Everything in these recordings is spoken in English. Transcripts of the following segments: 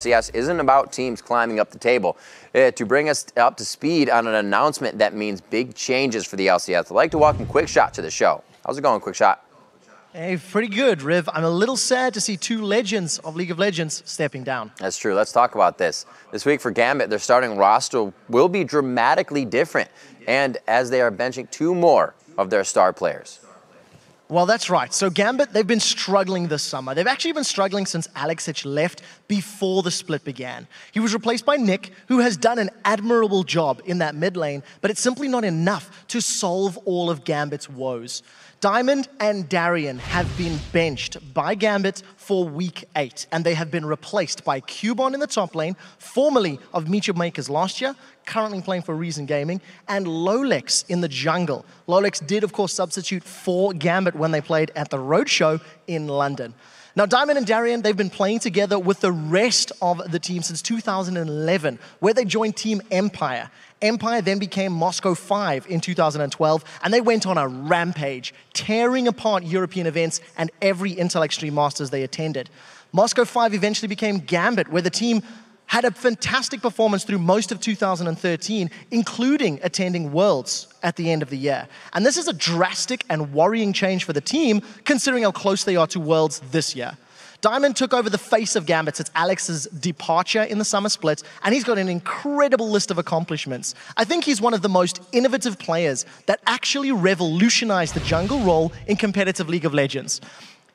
LCS isn't about teams climbing up the table. To bring us up to speed on an announcement that means big changes for the LCS, I'd like to welcome QuickShot to the show. How's it going, QuickShot? Hey, pretty good, Riv. I'm a little sad to see two legends of League of Legends stepping down. That's true. Let's talk about this. This week for Gambit, their starting roster will be dramatically different, and as they are benching two more of their star players. Well, that's right. So Gambit, they've been struggling this summer. They've actually been struggling since Alexic left before the split began. He was replaced by Nick, who has done an admirable job in that mid lane, but it's simply not enough to solve all of Gambit's woes. Diamond and Darien have been benched by Gambit for Week 8, and they have been replaced by Cubon in the top lane, formerly of Mecha Makers last year, currently playing for Reason Gaming, and Lolex in the jungle. Lolex did, of course, substitute for Gambit when they played at the Roadshow in London. Now, Diamond and Darien, they've been playing together with the rest of the team since 2011, where they joined Team Empire. Empire then became Moscow 5 in 2012, and they went on a rampage, tearing apart European events and every Intel Extreme Masters they attended. Moscow 5 eventually became Gambit, where the team had a fantastic performance through most of 2013, including attending Worlds at the end of the year. And this is a drastic and worrying change for the team, considering how close they are to Worlds this year. Diamond took over the face of Gambit since Alex's departure in the summer split, and he's got an incredible list of accomplishments. I think he's one of the most innovative players that actually revolutionized the jungle role in competitive League of Legends.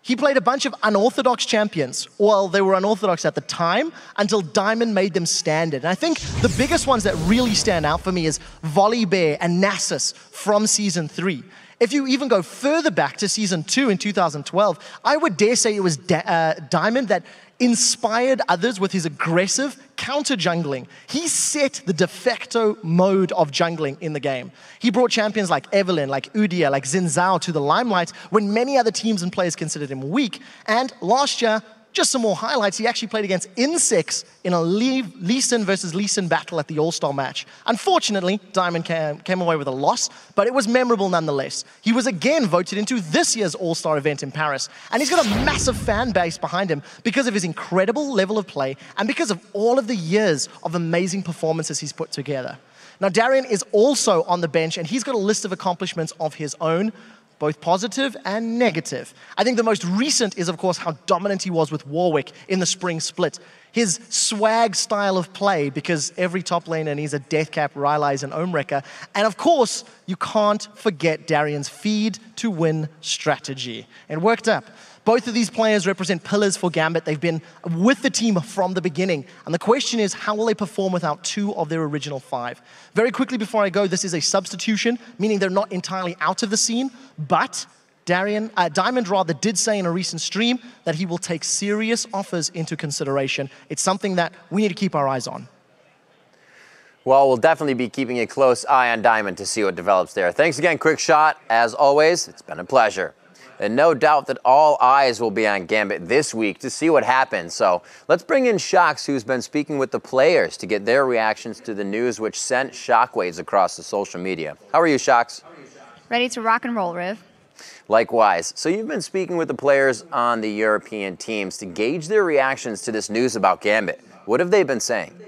He played a bunch of unorthodox champions. Well, they were unorthodox at the time until Diamond made them standard. And I think the biggest ones that really stand out for me is Volibear and Nasus from Season 3. If you even go further back to Season 2 in 2012, I would dare say it was Diamond that inspired others with his aggressive counter-jungling. He set the de facto mode of jungling in the game. He brought champions like Evelynn, like Udyr, like Xin Zhao to the limelight when many other teams and players considered him weak. And last year, just some more highlights, he actually played against Insects in a Lee Sin versus Lee Sin battle at the All-Star match. Unfortunately, Diamond came away with a loss, but it was memorable nonetheless. He was again voted into this year's All-Star event in Paris, and he's got a massive fan base behind him because of his incredible level of play and because of all of the years of amazing performances he's put together. Now, Darien is also on the bench, and he's got a list of accomplishments of his own, both positive and negative. I think the most recent is, of course, how dominant he was with Warwick in the spring split. His swag style of play, because every top laner needs a Deathcap, Rylai's, and Omewrecker. And of course, you can't forget Darien's feed to win strategy. It worked up. Both of these players represent pillars for Gambit. They've been with the team from the beginning. And the question is, how will they perform without two of their original five? Very quickly before I go, this is a substitution, meaning they're not entirely out of the scene, but Diamond rather did say in a recent stream that he will take serious offers into consideration. It's something that we need to keep our eyes on. Well, we'll definitely be keeping a close eye on Diamond to see what develops there. Thanks again, QuickShot. As always, it's been a pleasure. And no doubt that all eyes will be on Gambit this week to see what happens. So let's bring in Shox, who's been speaking with the players to get their reactions to the news, which sent shockwaves across the social media. How are you, Shox? Ready to rock and roll, Riv. Likewise. So you've been speaking with the players on the European teams to gauge their reactions to this news about Gambit. What have they been saying?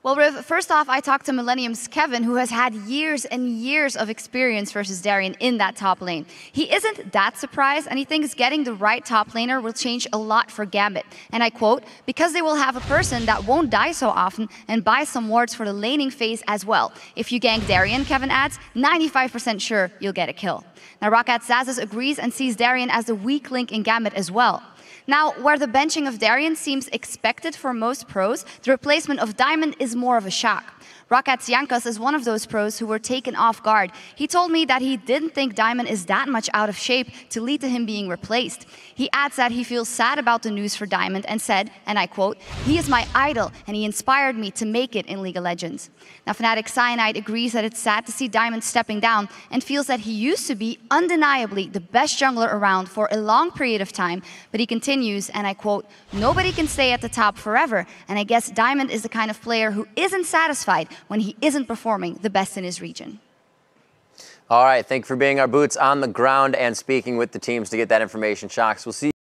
Well, Riv, first off, I talked to Millennium's Kevin, who has had years and years of experience versus Darien in that top lane. He isn't that surprised, and he thinks getting the right top laner will change a lot for Gambit. And I quote, because they will have a person that won't die so often and buy some wards for the laning phase as well. If you gank Darien, Kevin adds, 95% sure you'll get a kill. Now, Rocket Zazas agrees and sees Darien as the weak link in Gambit as well. Now, where the benching of Darien seems expected for most pros, the replacement of Diamond is more of a shock. Rocket Yankas is one of those pros who were taken off guard. He told me that he didn't think Diamond is that much out of shape to lead to him being replaced. He adds that he feels sad about the news for Diamond and said, and I quote, "He is my idol and he inspired me to make it in League of Legends." Now, Fnatic Cyanide agrees that it's sad to see Diamond stepping down and feels that he used to be undeniably the best jungler around for a long period of time, but he continues, and I quote, "Nobody can stay at the top forever, and I guess Diamond is the kind of player who isn't satisfied when he isn't performing the best in his region." All right, thank you for being our boots on the ground and speaking with the teams to get that information, Shox. We'll see you.